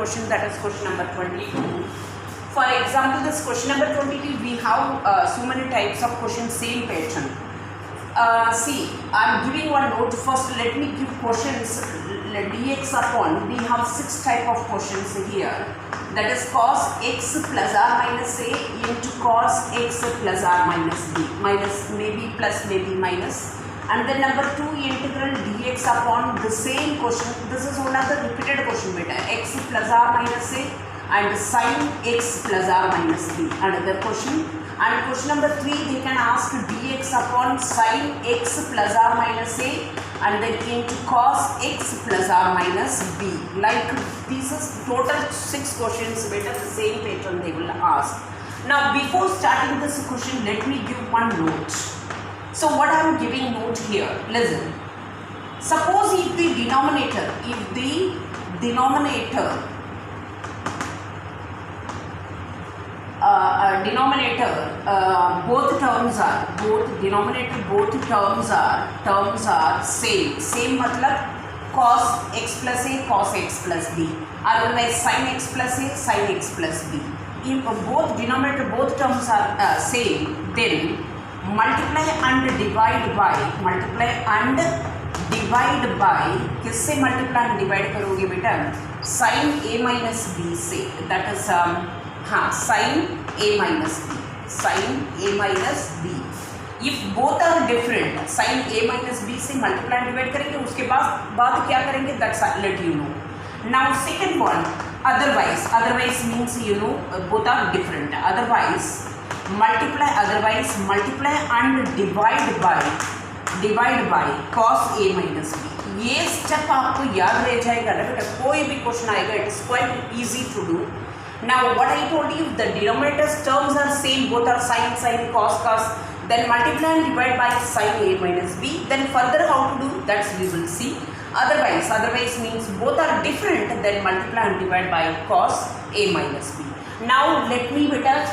question, that is question number 22. For example, this question number 22, we have so many types of questions, same pattern. See, I am giving one note. First, let me give questions dx upon. We have 6 type of questions here. That is cos x plus r minus a into cos x plus r minus b. Minus maybe plus maybe minus. And then number 2, integral dx upon the same question. This is another repeated question beta. X plus r minus a and sin x plus r minus b. Another question. And question number 3, they can ask dx upon sin x plus r minus a and then into cos x plus r minus b. Like these is total 6 questions beta, the same pattern they will ask. Now before starting this question, let me give one note. So what I am giving note here, listen. Suppose if the denominator both terms are same matlab cos x plus a cos x plus b, otherwise sin x plus a sin x plus b. If both denominator both terms are same, then multiply and divide by किससे multiply and divide करोगे बेटा, sin a minus b से, that is sin a minus b. If both are different, sin a minus b से multiply and divide करेंगे, उसके बाद क्या करेंगे, that's let you know. Now second one, otherwise means you know both are different. Otherwise multiply and divide by cos a minus b. ये step आपको याद रह जाएगा ना बेटा, कोई भी क्वेश्चन आएगा, it is quite easy to do. Now what I told you, the denominators terms are same, both are sin cos, then multiply and divide by sin a minus b. Then further how to do, that's we will see. Otherwise means both are different, then multiply and divide by cos a minus b. Now let me beta,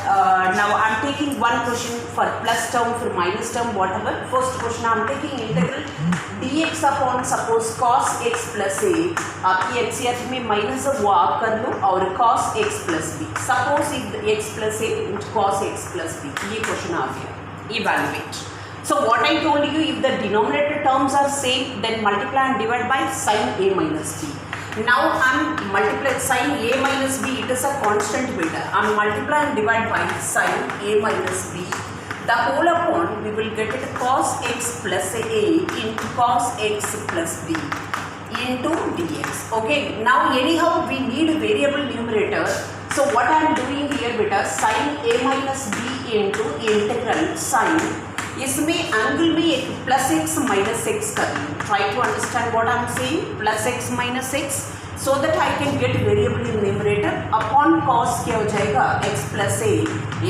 now I am taking one question for plus term, for minus term, whatever. First question I am taking integral dx upon suppose cos x plus a, आपकी NCERT में minus वो आप कर लो और cos x plus b. Suppose if x plus a into cos x plus b, ये question आ गया. Evaluate. So what I told you, if the denominator terms are same, then multiply and divide by sin a minus b. Now I am multiplying sin a minus b, it is a constant beta. I am multiply and divide by sin a minus b. The whole upon we will get it cos x plus a into cos x plus b into dx. Okay. Now anyhow we need variable numerator. So what I am doing here beta, sin a minus b into integral sin. इसमें angle में एक plus x minus x कर लूँ. Try to understand what I am saying. Plus x minus x so that I can get variable in numerator upon cos क्या हो जाएगा, x plus a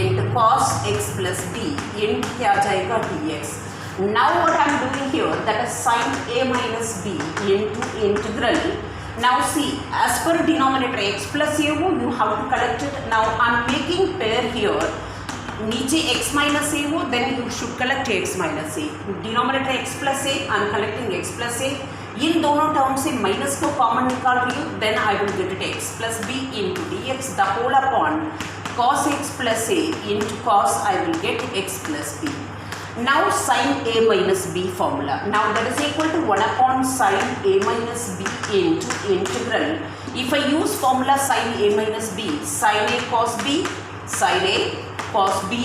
into cos x plus b into क्या आ जाएगा d x. Now what I am doing here, that is sine a minus b into integral. Now see, as per denominator x plus a हो, you have to collect it. Now I am making pair here. नीचे x minus a हो, then you should collect x minus a. Denominator x plus a, I am collecting x plus a. इन दोनों term से minus को common निकाल रही हूँ, then I will get it x plus b into dx the whole upon cos x plus a into cos I will get x plus b. Now sin a minus b formula. Now that is equal to 1 upon sin a minus b into integral. If I use formula sin a minus b, sin a cos b, sin a cos b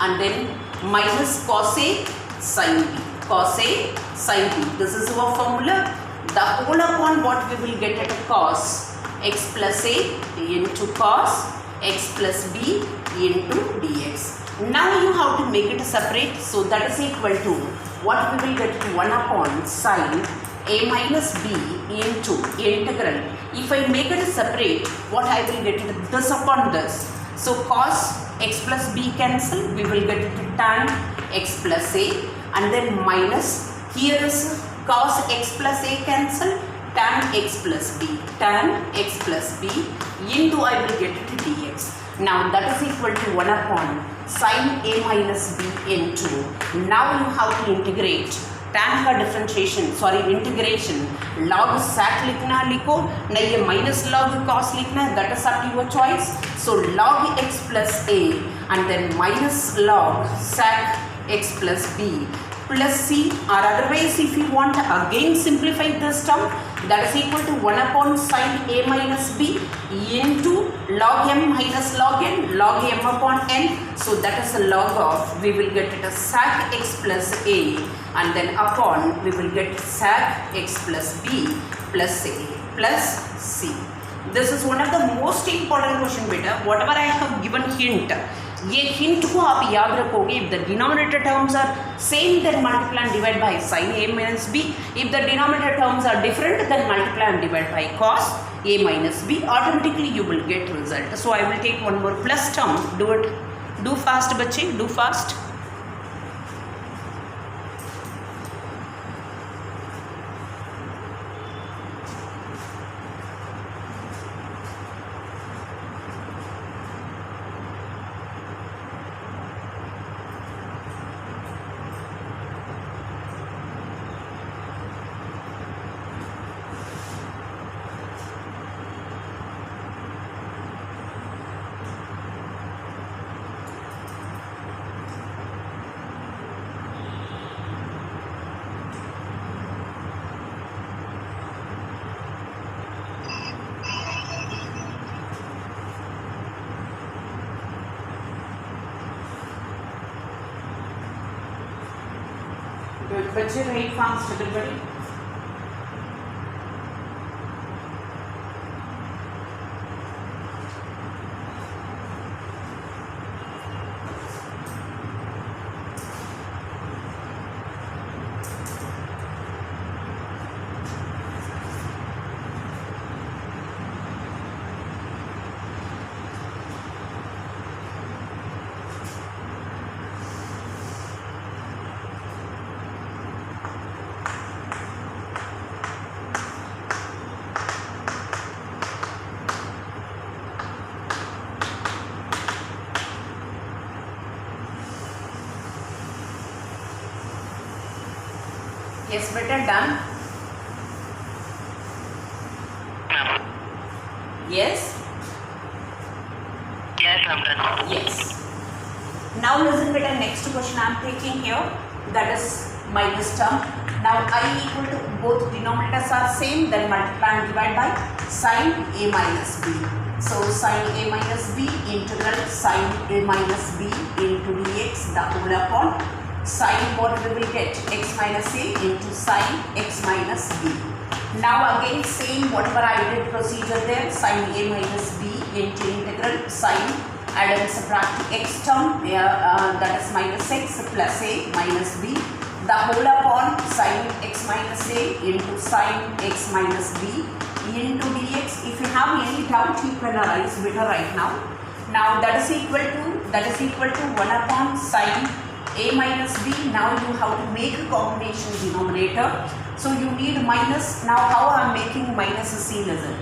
and then minus cos a sin b, cos a sin b. This is our formula. The whole upon what we will get at cos x plus a into cos x plus b into dx. Now you have to make it separate, so that is equal to what we will get to 1 upon sin a minus b into integral. If I make it separate, what I will get it this upon this. So cos x plus b cancel, we will get it tan x plus a and then minus, here is cos x plus a cancel, tan x plus b into I will get it dx. Now that is equal to 1 upon sin a minus b into, now you have to integrate tan का differentiation sorry integration log sec लिखना लिखो, नहीं ये minus log cos लिखना है, that is up to your choice. So log x plus a and then minus log sec x plus b plus c, or otherwise if you want to again simplify this term, that is equal to 1 upon sin a minus b into log m minus log n, log m upon n. So that is the log of, we will get it as sec x plus a and then upon we will get sec x plus b plus a plus c. This is one of the most important question beta. Whatever I have given hint, ये hint को आप याद रखोगे. If the denominator terms are same then multiply and divide by sin a minus b. If the denominator terms are different then multiply and divide by cos a minus b. Automatically you will get result. So I will take one more plus term. Do it. Do fast बच्चे. Do fast. बच्चे very fast everybody. Yes, better done. Yes. Yes, I'm done. Yes. Now listen better. Next question I am taking here. That is minus term. Now I equal to both denominators are same. Then multiply and divide by sin a minus b. So sin a minus b integral sin a minus b into dx the whole upon sin what we will get x minus a into sin x minus b. Now again same whatever I did procedure there, sin a minus b into integral sin add and subtract x term that is minus x plus a minus b the whole upon sin x minus a into sin x minus b into dx. If you have any doubt you can arise better right now. Now that is equal to 1 upon sin a minus b. Now you have to make a combination denominator, so you need minus. Now how I am making minus? See, listen,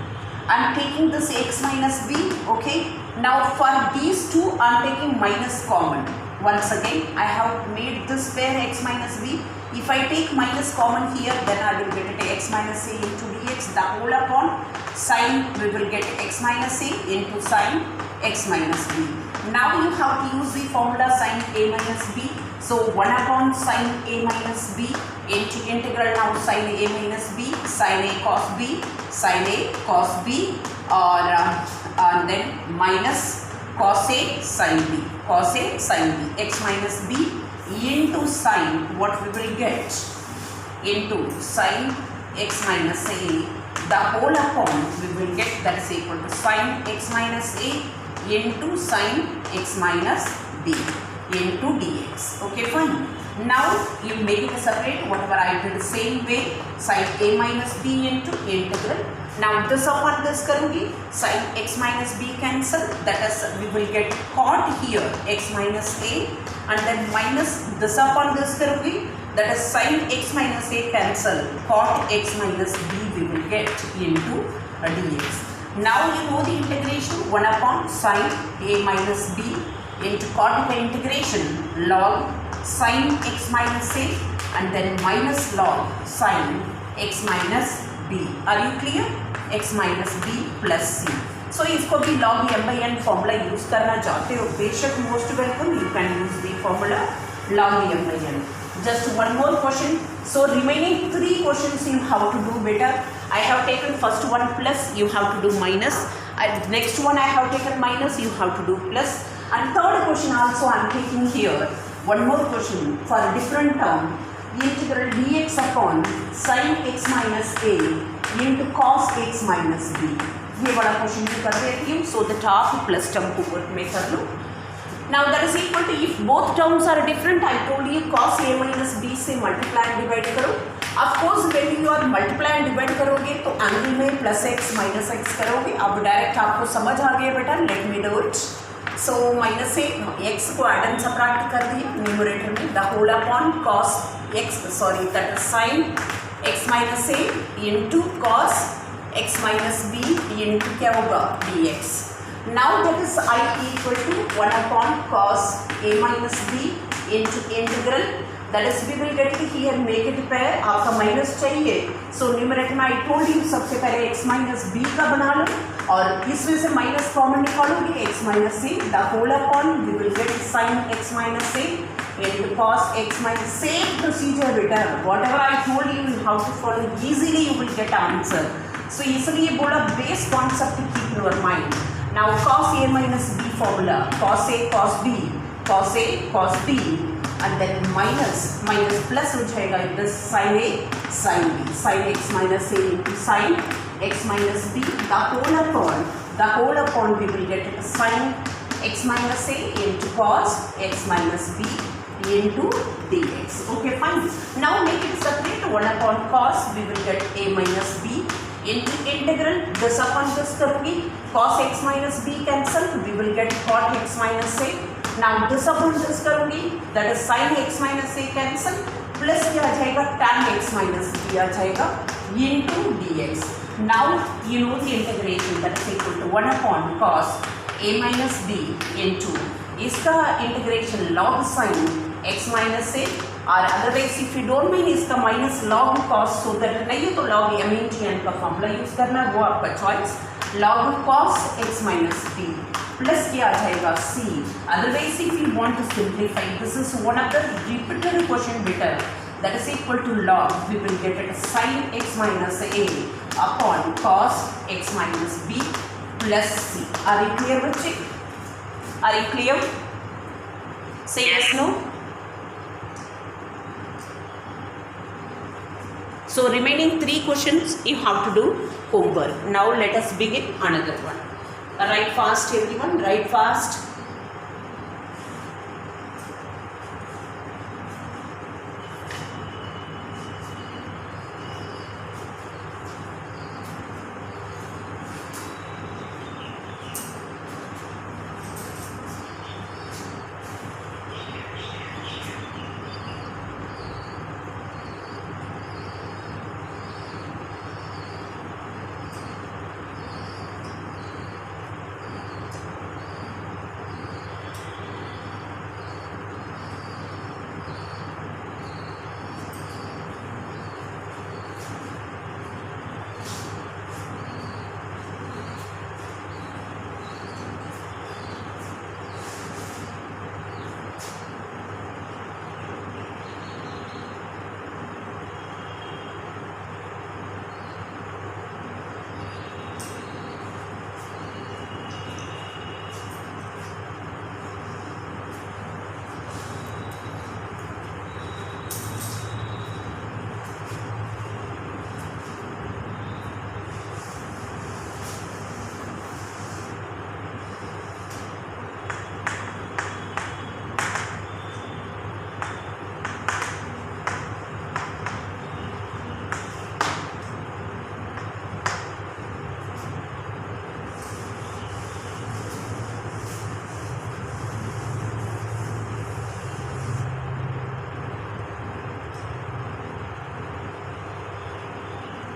I am taking this x minus b. Okay, now for these two I am taking minus common. Once again I have made this pair x minus b. If I take minus common here, then I will get it x minus a into dx the whole upon sin we will get x minus a into sin x minus b. Now you have to use the formula sin a minus b. So 1 upon sin a minus b into integral now sin a minus b sin a cos b sin a cos b or and then minus cos a sin b x minus b into sin what we will get into sin x minus a the whole upon we will get that is equal to sin x minus a into sin x minus b into dx. Okay, fine. Now you make it separate whatever I did the same way, sin a minus b into integral. Now this upon this karungi, sin x minus b cancel, that is we will get cot here x minus a and then minus this upon this karungi, that is sin x minus a cancel, cot x minus b we will get into dx. Now you know the integration 1 upon sin a minus b into cot integration log sin x minus a and then minus log sin x minus b. Are you clear? x minus b plus c. So इसको भी log m by n formula use करना चाहते हो, बेशक most welcome, you can use the formula log m by n. Just one more question. So remaining 3 questions you have to do better. I have taken first one plus, you have to do minus, and next one I have taken minus, you have to do plus, and third question also I am taking here. One more question for a different term, integral dx upon sin x minus a into cos x minus b. ये बड़ा question भी कर देती हूँ, so that आप plus term को work में कर लो. Now that is equal to, if both terms are different, I told you cos a minus b से multiply and divide करो. Of course when you are multiply and divide करोगे तो angle में plus x minus x करोगे. अब direct आपको समझ आ गया बेटा, let me do it. So minus से x को एड एंड सबट्रैक्ट कर दिए न्यूमरेटर में, the whole upon cos x, sorry that is sin x minus a into cos x minus b into क्या होगा dx. Now that is I equal to 1 upon cos a minus b into integral, that is we will get it here, make it pair. आपका minus चाहिए, so numerator में I told you सबसे पहले x minus b का बना लो और इसमें से माइनस कॉमन निकालोगे, x minus a the whole upon we will get sin x minus a into cos x minus. Same procedure बेटा, whatever I told you how to follow, easily you will get answer. So इसलिए बोला base concept keep in your mind. Now cos a minus b formula, cos a cos b, cos a cos b, and then minus plus हो जाएगा this sin a sin b, sin x minus a into sin x minus b, the whole upon we will get sin x minus a into cos x minus b into dx. Okay, fine. Now make it separate. 1 upon cos we will get a minus b into integral, this upon this करूँगी, cos x minus b cancel, we will get cot x minus a. Now this upon this करूँगी, that is sin x minus a cancel, plus क्या आ जाएगा, tan x minus b आ जाएगा into dx. Now you know the integration, that is equal to 1 upon cos a minus b into इसका integration log sin x minus a, और otherwise if you don't mean इसका minus log cos, so that नहीं है तो log m into n का formula use करना है, वो आपका choice. Log cos x minus b plus क्या आ जाएगा c. Otherwise if you want to simplify, this is one of the repeated question better, that is equal to log we will get it sin x minus a upon cos x minus b plus c. Are you clear बच्चे? Are you clear? Say yes no? So remaining 3 questions you have to do homework. Now let us begin another one. Write fast everyone, write fast.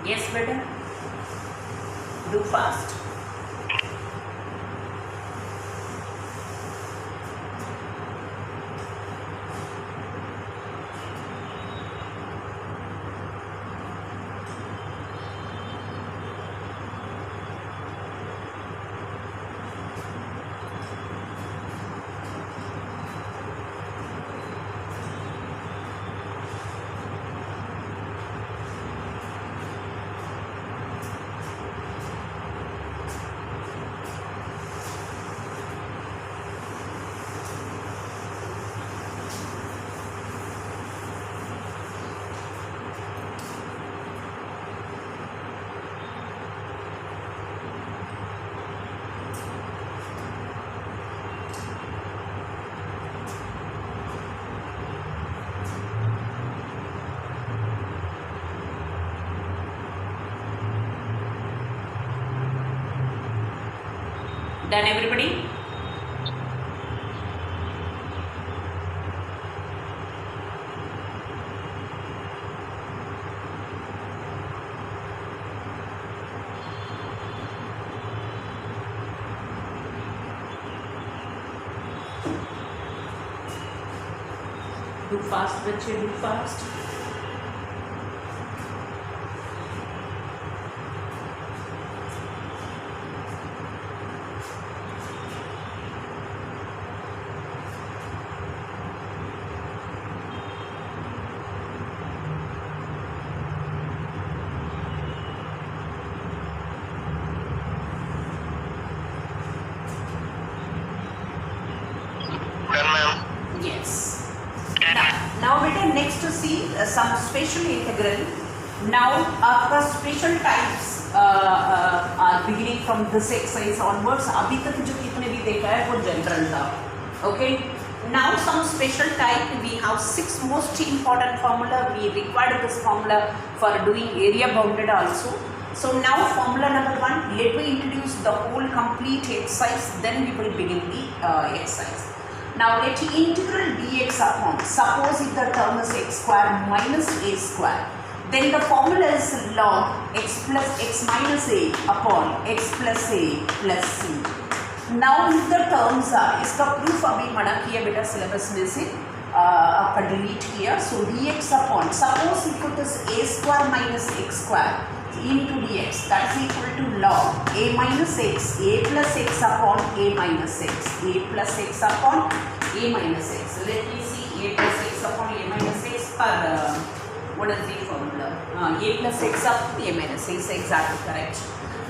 Yes, better. Do fast. Done everybody? Do fast बच्चे, do fast. Yes. Now beta next to see some special integral. Now आपका special types are beginning from this exercise onwards. अभी तक जो कितने भी देखा है वो general था. Okay. Now some special type. We have 6 most important formula. We required this formula for doing area bounded also. So now formula number 1. Let me introduce the whole complete exercise. Then we will begin the exercise. Now let integral dx upon, suppose if the term is x square minus a square, then the formula is log x plus x minus a upon x plus a plus c. Now if the terms are, इसका proof अभी मना किया बेटा syllabus में से आपका delete किया. So dx upon, suppose if it is a square minus x square into dx, that is equal to log a minus x, a plus x upon a minus x, a plus x upon a minus x. Let me see, a plus x upon a minus x for what is the formula? A plus x upon a minus x, exactly correct.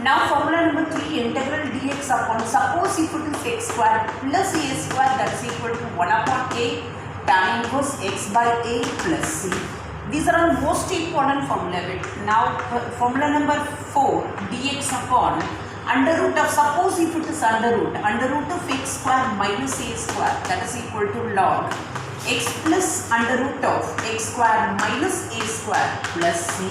Now formula number 3, integral dx upon, suppose if it is x square plus a square, that is equal to 1 upon a tan inverse x by a plus c. These are all most important formula. Now formula number 4, dx upon under root of, suppose if it is under root of x square minus a square, that is equal to log x plus under root of x square minus a square plus c.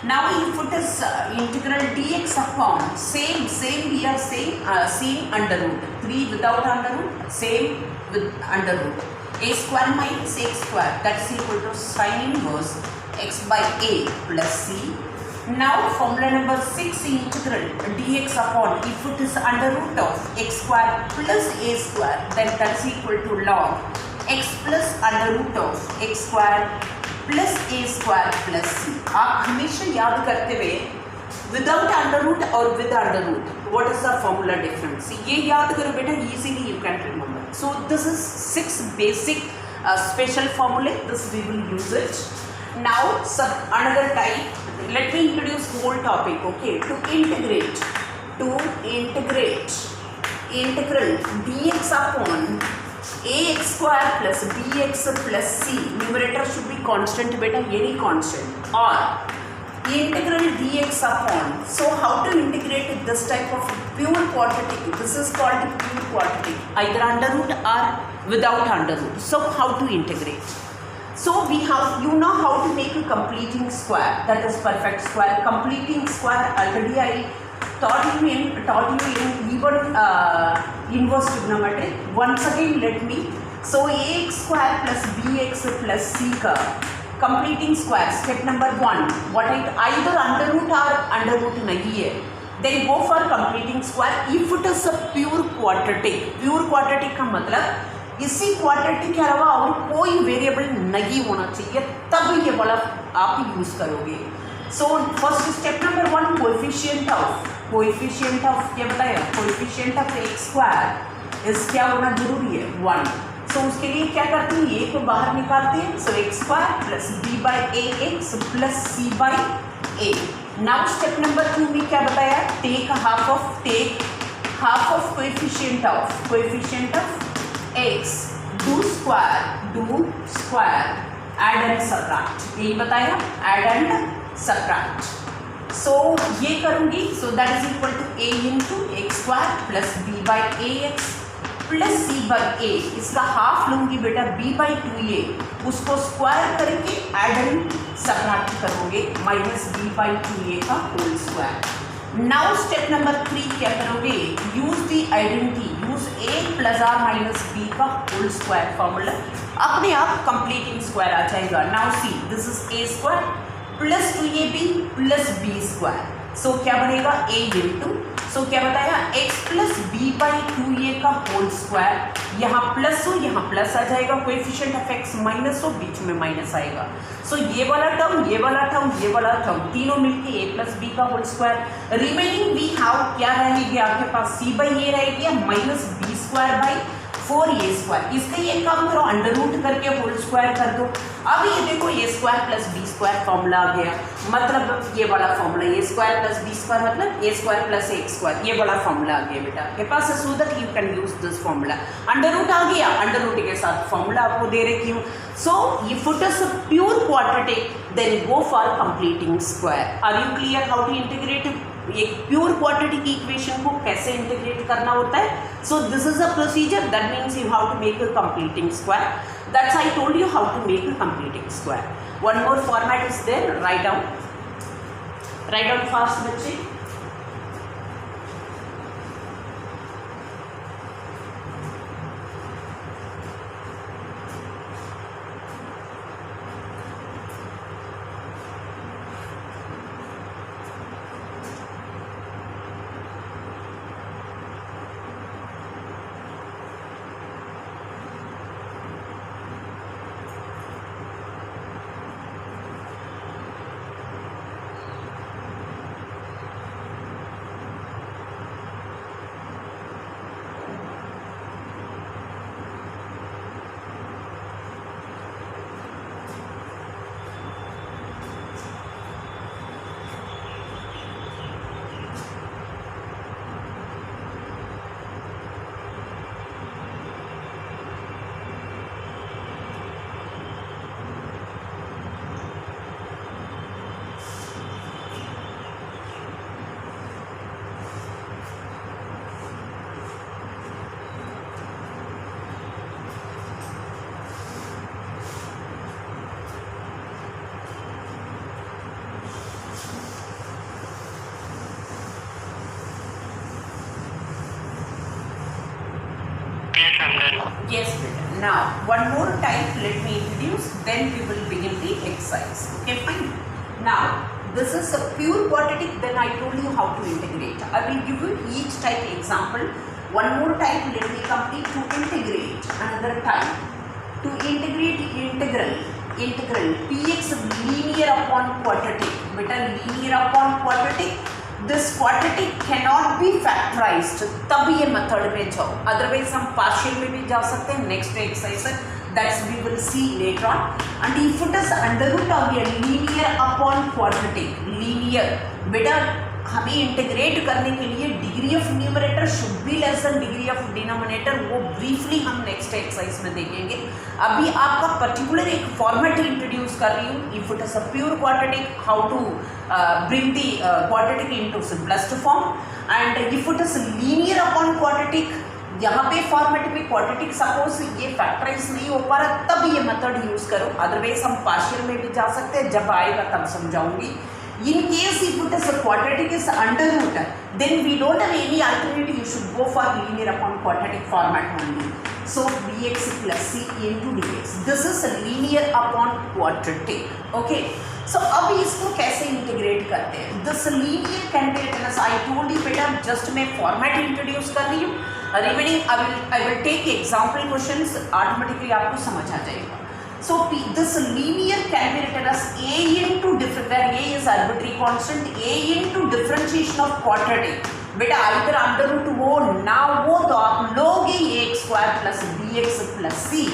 Now if it is integral dx upon, same we are saying same under root, 3 without under root, same with under root, a square minus x square, that is equal to sin inverse x by a plus c. Now formula number 6, integral dx upon, if it is under root of x square plus a square, then that is equal to log x plus under root of x square plus a square plus c. आप हमेशा याद करते हुए without under root और with under root, what is the formula difference? ये याद करो बेटा, easily you can remember. So this is 6 basic special formula. This we will use it. Now another type. Let me introduce whole topic. Okay, to integrate integral dx upon ax square plus bx plus c. Numerator should be constant beta, any constant, or integral dx upon. So how to integrate this type of pure quadratic? This is called pure quadratic, either under root or without under root. So how to integrate? So we have, you know how to make a completing square, that is perfect square. Completing square already I taught you in even inverse trigonometry. Once again let me. So ax square plus bx plus c का completing square, step number 1, what either under root or under root नहीं है, then go for completing square if it is a pure quadratic. Pure quadratic का मतलब इसी quadratic के अलावा और कोई वेरिएबल नहीं होना चाहिए, तब ये वाला आप यूज करोगे. So first step number 1, coefficient of क्या बताया, कोएफिशिएंट ऑफ एक्स स्क्वायर इस क्या होना जरूरी है, 1. सो उसके लिए क्या करते हैं, ये को बाहर निकालते हैं. So x square plus b by a x plus c by a. Now step number 2 में क्या बताया, take half of coefficient of x, do square, add and subtract. यही बताया, add and subtract. So ये करूँगी, so that is equal to a into x square plus b by ax plus c by a. इसका half लूँगी बेटा, b by 2a, उसको square करके add and subtract करोगे, minus b by 2a का whole square. Now step number 3 क्या करोगे, use the identity, use a plus or minus b का होल स्क्वायर फॉर्मूला, अपने आप कंप्लीटिंग स्क्वायर आ जाएगा। Now see this is a square plus 2ab plus b square, so क्या बनेगा a into, सो क्या बताया x plus b by 2a का होल स्क्वायर, यहाँ प्लस हो यहाँ प्लस आ जाएगा, कोएफिशिएंट ऑफ x माइनस हो बीच में माइनस आएगा, सो ये वाला टर्म ये वाला टर्म ये वाला टर्म तीनों मिलके a प्लस बी का whole square, remaining we have क्या रहेगी आपके पास c बाई ए रहेगी minus b square by 4a square, इसका ये काम करो अंडर रूट करके होल स्क्वायर कर दो। अब ये देखो a square plus b square formula आ गया, मतलब ये वाला formula a square plus b square मतलब a square plus x square, ये वाला फॉर्मूला आ गया बेटा आपके पास, so that you can use this formula. Under root आ गया, अंडर रूट के साथ फॉर्मूला आपको दे रखी हूँ, so if it is pure quadratic then go for completing square. Are you clear how to integrate एक प्योर क्वाड्रेटिक इक्वेशन को कैसे इंटीग्रेट करना होता है? So this is a procedure, that means you how to make a completing square, that's I told you how to make a completing square. One more format is there, write down fast बच्चे। Yes, better. Now, one more type, let me introduce, then we will begin the exercise. Okay, fine. Now, this is a pure quadratic, then I told you how to integrate. I will give you each type example. One more type, let me complete to integrate. Another type, to integrate integral px linear upon quadratic. Beta linear upon quadratic. This quadratic cannot be factorised, तब ये method में जाओ, otherwise हम partial में भी जा सकते हैं। Next exercise that's we will see later on. And if it is under root आ गया लीनियर अपॉन क्वाड्रेटिक, लीनियर बेटा हमें इंटीग्रेट करने के लिए degree of numerator should be less than degree of denominator, वो ब्रीफली हम नेक्स्ट एक्सरसाइज में देखेंगे। अभी आपका पर्टिकुलर एक फॉर्मेट इंट्रोड्यूस कर रही हूँ। If it is a pure quadratic, how to bring the quadratic into simplest form, and if it is linear upon quadratic, यहाँ पे फॉर्मेट में क्वाड्रेटिक सपोज ये फैक्टराइज नहीं हो पा रहा, तब ये मेथड यूज करो, अदरवाइज हम पार्शियल में भी जा सकते हैं, जब आएगा तब समझाऊंगी। In case if it is a quadratic is under root, then we don't have any alternative. You should go for linear upon quadratic format only. So dx plus c into dx. This is a linear upon quadratic. Okay. So अब इसको कैसे integrate करते हैं? This linear can be written as I told you बेटा, just मैं format introduce कर रही हूँ। Remaining I will take example questions, automatically आपको समझ आ जाएगा। So this linear can be written as a into different, where a is arbitrary constant, a into differentiation of quadratic. बेटा इधर अंडर रूट हो ना हो तो आप लोगे a square plus b x plus c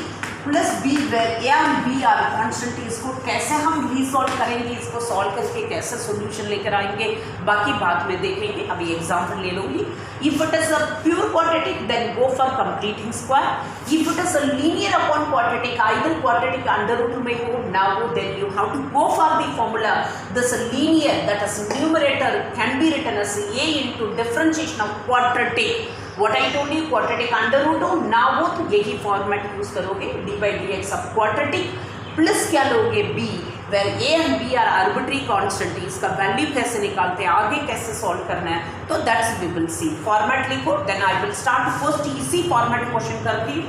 plus b, where a and b are constant. इसको कैसे हम रीसॉल्व करेंगे, इसको सॉल्व करके कैसे सॉल्यूशन लेकर आएंगे, बाकी बाद में देखेंगे। अभी एग्जांपल ले लूंगी। If it is a pure quadratic then go for completing square. If it is a linear upon quadratic, either quadratic under root में हो ना हो, then you have to go for the formula this linear, that is numerator can be written as a into differentiation of quadratic. What I told you, quadratic under root हो ना हो तो यही format use करोगे, d by d x of quadratic plus क्या लोगे b, where a and b are arbitrary constant, इसका value कैसे निकालते हैं, आगे कैसे सॉल्व करना है, तो that's we will see. Format लिखो, then I will start first इसी फॉर्मेट क्वेश्चन करती हूँ,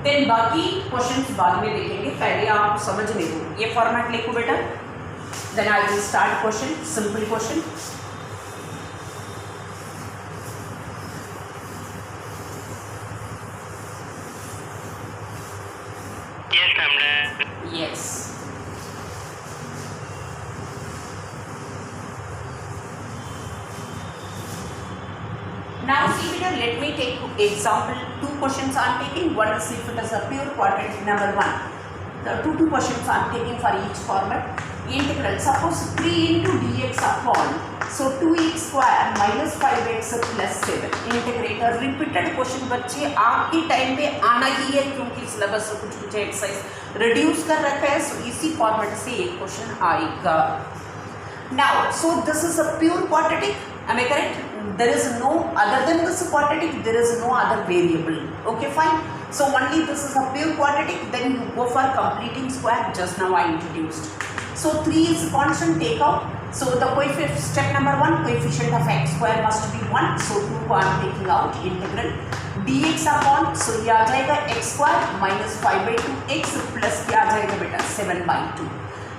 देन बाकी क्वेश्चंस बाद में देखेंगे, पहले आप समझ ले लो। ये फॉर्मेट लिखो बेटा, then I will start question, simple question. Yes. Now see here, let me take example. Two questions I am taking. One is if it is a pure quadratic. Number one, the two questions I am taking for each format. Integral. Suppose 3 into dx upon, so 2x square minus 5x plus 7. Integrator. Repeated question बच्चे आपके time पे आना ही है, क्योंकि syllabus से कुछ exercise reduce कर रखा है, सो इसी फॉर्मेट से एक क्वेश्चन आएगा। Now, so this is a pure quadratic. Am I correct? There is no other than this quadratic. There is no other variable. Okay, fine. So only this is a pure quadratic. Then you go for completing square. Just now I introduced. So 3 is constant. Take out. So the coefficient, step number 1, coefficient of x square must be 1. So 2 को I am taking out. Integral dx upon, so ये आ जाएगा x square minus 5/2 x plus क्या आ जाएगा बेटा 7/2.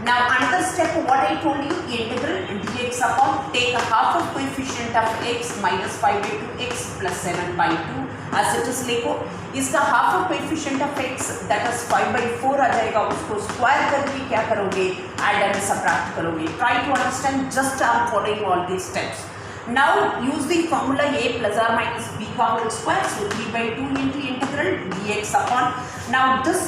Now another step, what I told you, integral dx upon, take a half of coefficient of x minus 5/2 x plus 7/2 as it is लिखो। इसका half of coefficient of x that is 5/4 आ जाएगा, उसको square करके क्या करोगे, add and subtract करोगे। Try to understand, just I am following all these steps. Now use the formula a plus or minus b का whole square, so 3/2 into integral dx upon. Now this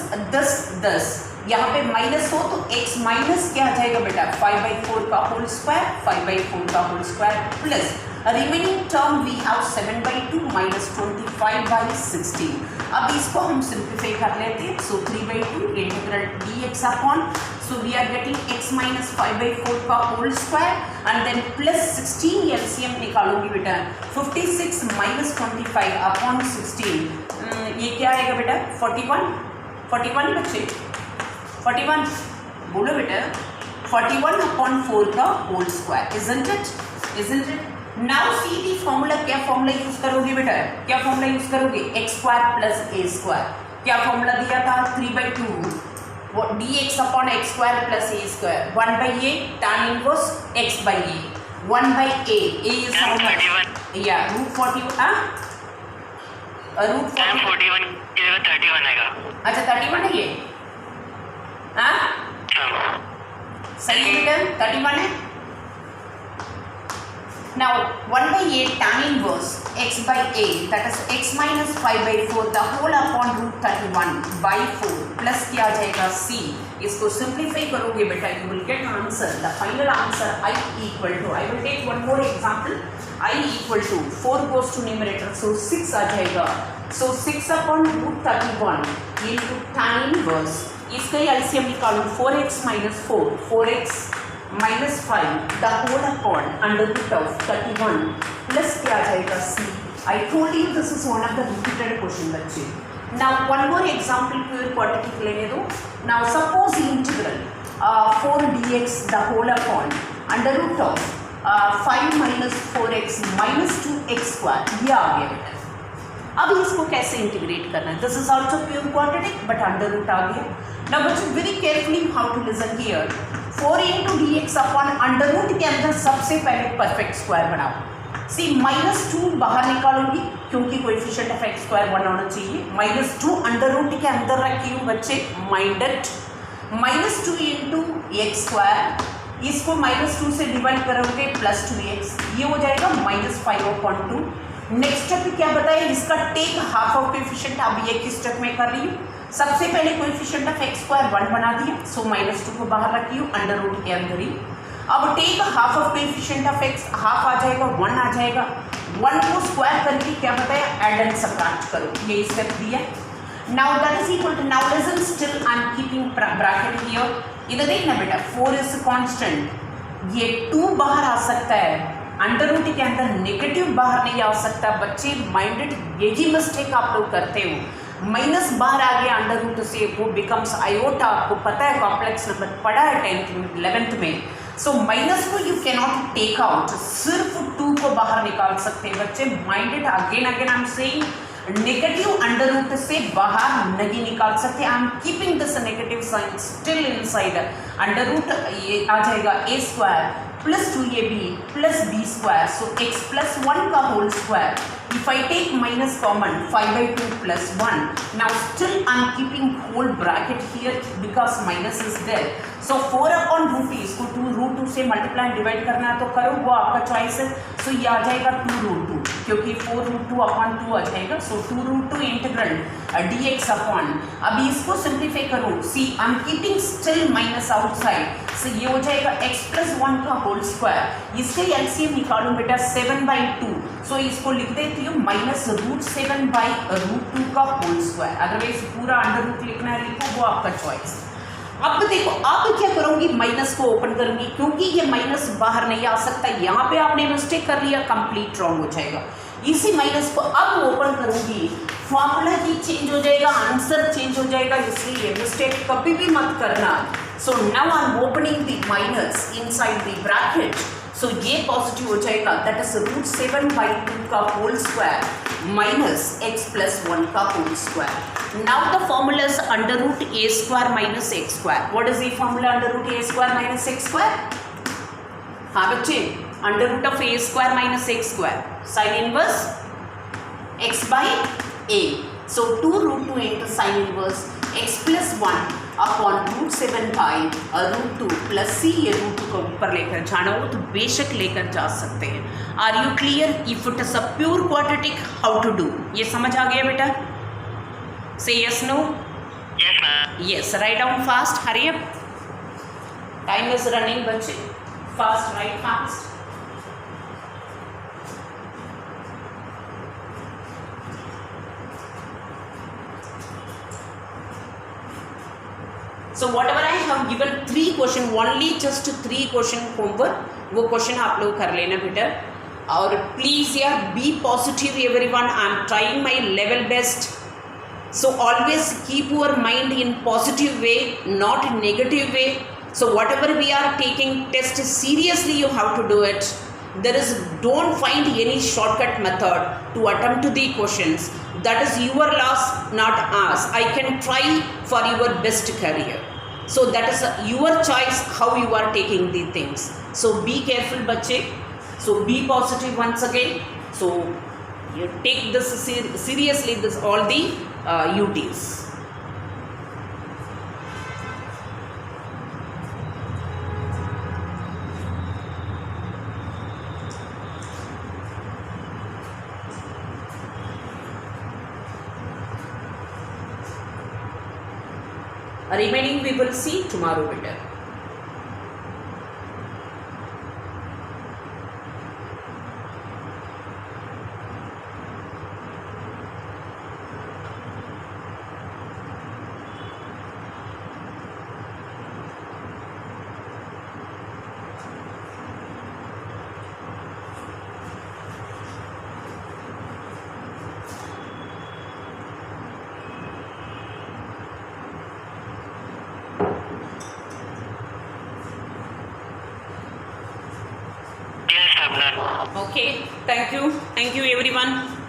यहाँ पे minus हो तो x minus क्या आ जाएगा बेटा 5/4 का होल स्क्वायर, 5/4 का whole square plus remaining term we have 7/2 minus 25/16। अब इसको हम सिंप्लीफाई कर लेते हैं, so 3/2 integral dx upon, so we are getting x minus 5/4 का whole square and then plus 16 LCM निकालोगी बेटा, 56 माइनस 25 अपॉन 16, ये क्या आएगा बेटा 41 बच्चे 41 बोलो बेटा 41 अपॉन 4 का whole square, isn't it? Now see the formula, क्या फॉर्मूला यूज करोगे बेटा, क्या फॉर्मूला यूज करोगे, x square plus a square, क्या फॉर्मूला दिया था 3/2 dx upon x square plus a square, 1/a tan inverse x by a, 1/a, a is how much, yeah root 40, root 41 31 आएगा, अच्छा 31 है ये, सही है बेटा 31 है। Now 1/a tan inverse x by a, that is x minus 5/4 the whole upon root 31/4 plus क्या आ जाएगा c, इसको सिंप्लीफाई करोगे बेटा you will get answer, the final answer I equal to, I will take one more example, I equal to 4 goes to numerator, so 6 आ जाएगा, so 6 upon root 31 into tan inverse, इसका LCM निकालो 4x minus 4x minus 5 the whole upon under root of 31 plus क्या आ जाएगा c। I told you this is one of the repeated question बच्चे। Now one more example pure quadratic लेने दो। Now suppose integral 4 dx the whole upon under root of 5 minus 4x minus 2x square, ये आ गया बेटा। अब इसको कैसे integrate करना है, this is also pure quadratic but under root आ गया। नाउ बच्चों very carefully how to listen here, 4 into dx upon under root के अंदर सबसे पहले परफेक्ट स्क्वायर बनाओ। सी -2 बाहर निकालोगी क्योंकि कोएफिशिएंट ऑफ x स्क्वायर 1 होना चाहिए, -2 अंडर रूट के अंदर रखी हूँ बच्चे, माइंडेड -2 into x स्क्वायर, इसको -2 से डिवाइड करोगे प्लस 2x, ये हो जाएगा -5/2। नेक्स्ट स्टेप क्या बताया, इसका टेक हाफ ऑफ कोएफिशिएंट, अब ये किस स्टेप में कर रही हूँ, सबसे पहले कोएफिशिएंट ऑफ x स्क्वायर 1 बना दिया, सो -2 को बाहर रखी हूँ अंडर रूट के अंदर ही। अब take half of coefficient of x, half आ जाएगा 1 आ जाएगा, 1 को स्क्वायर करके क्या बताया ऐड एंड सबट्रैक्ट करो, ये स्टेप दिया। Now that is equal to, now listen still I am keeping bracket here, इधर देखना बेटा 4 इज कांस्टेंट, ये 2 बाहर आ सकता है, अंडर रूट के अंदर नेगेटिव बाहर नहीं आ सकता। बच्चे माइंडेड यही मिस्टेक आप लोग करते हो, माइनस बाहर आ गया अंडर रूट से, वो बिकम्स आयोटा। आपको पता है कॉम्प्लेक्स नंबर पढ़ा है 10th में 11th में। सो माइनस को you can not take out, सिर्फ 2 को बाहर निकाल सकते हैं बच्चे। Mind it, again again I am saying negative under root से बाहर नहीं निकाल सकते। I am keeping this negative sign still inside. Under root ये आ जाएगा a square plus 2ab plus b square, so x plus 1 का whole square. If I take minus common 5/2 plus 1, now still I am keeping whole bracket here because minus is there. So 4 upon root 2, इसको 2 root 2 से multiply divide करना है तो करो, वो आपका choice है। सो ये आ जाएगा 2 root 2, क्योंकि 4 root 2 upon 2 आ जाएगा। So 2 root 2 integral dx upon, अभी इसको सिंप्लीफाई करो। See I am keeping still minus outside, so ये हो जाएगा x प्लस 1 का होल स्क्वायर। इसके एलसीएम निकालो बेटा 7/2, सो इसको लिख देती हूँ माइनस रूट 7/√2 का होल स्क्वायर। अदरवाइज पूरा अंडर रूट लिखना है लिखो, वो आपका चॉइस। अब देखो, अब क्या करूंगी, माइनस को ओपन करूंगी, क्योंकि ये माइनस बाहर नहीं आ सकता। यहाँ पे आपने मिस्टेक कर लिया, कंप्लीट रॉन्ग हो जाएगा। इसी माइनस को अब ओपन करूंगी, फॉर्मूला ही चेंज हो जाएगा, आंसर चेंज हो जाएगा, इसलिए मिस्टेक कभी भी मत करना। So now I am opening the minus inside the bracket. So ये पॉजिटिव हो जाएगा, दैट इज रूट 7/2 का whole square minus x plus 1 का whole square. Now the formula is under root a square minus x square. What is the formula under root a square minus x square? हाँ बच्चे, under root of a square minus x square, sin inverse x by a. So 2 root 2 into sin inverse x plus 1 upon root 7/√2 plus c। ये root 2 को ऊपर लेकर जाना हो तो बेशक लेकर जा सकते हैं। Are you clear? If it is a pure quadratic, how to do? ये समझ आ गया बेटा? Say yes, no? Yes, ma'am. Yes, write down fast, hurry up. Time is running, बच्चे. Fast, write fast. So whatever I have given 3 question, only just 3 question homework, वो question आप लोग कर लेना बेटा। और please यार be positive everyone. I am trying my level best. So always keep your mind in positive way, not negative way. So whatever we are taking test seriously, you have to do it. There is, don't find any shortcut method to attempt the questions. That is your loss, not ours. I can try for your best career. So that is your choice how you are taking the things. So be careful बच्चे. So be positive once again. So you take this seriously, this all the UTs. Remaining we will see tomorrow better. Yes, ma'am. Okay, thank you everyone.